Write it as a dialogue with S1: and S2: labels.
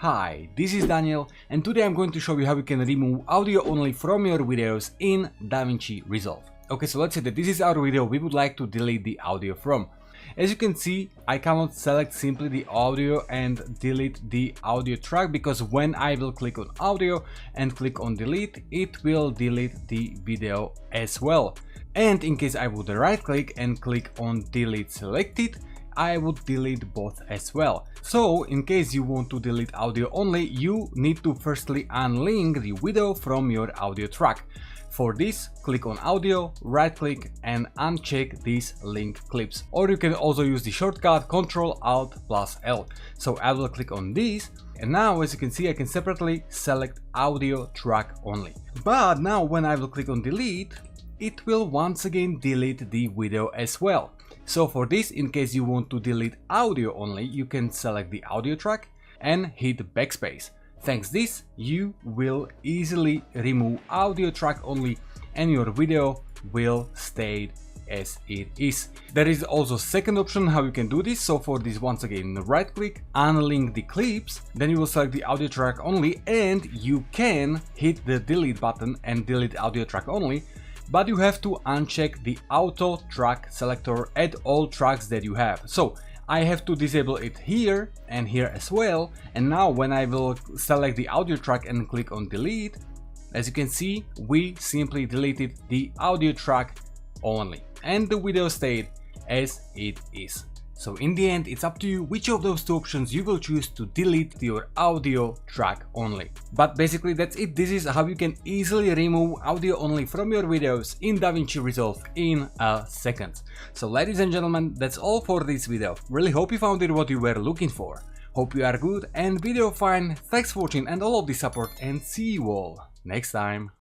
S1: Hi, this is Daniel and today I'm going to show you how you can remove audio only from your videos in DaVinci Resolve. Okay, so let's say that this is our video we would like to delete the audio from. As you can see, I cannot select simply the audio and delete the audio track because when I will click on audio and click on delete, it will delete the video as well. And in case I would right click and click on delete selected, I would delete both as well. So in case you want to delete audio only, you need to firstly unlink the video from your audio track. For this, click on audio, right click and uncheck these link clips. Or you can also use the shortcut Ctrl+Alt+L. So I will click on this and now as you can see I can separately select audio track only. But now when I will click on delete, it will once again delete the video as well. So for this, in case you want to delete audio only, you can select the audio track and hit backspace. Thanks this, you will easily remove audio track only and your video will stay as it is. There is also second option how you can do this. So for this, once again, right click, unlink the clips, then you will select the audio track only and you can hit the delete button and delete audio track only. But you have to uncheck the auto track selector at all tracks that you have. So I have to disable it here and here as well. And now when I will select the audio track and click on delete, as you can see, we simply deleted the audio track only and the video stayed as it is. So in the end, it's up to you which of those two options you will choose to delete your audio track only. But basically that's it. This is how you can easily remove audio only from your videos in DaVinci Resolve in a second. So ladies and gentlemen, that's all for this video. Really hope you found it what you were looking for. Hope you are good and video fine. Thanks for watching and all of the support and see you all next time.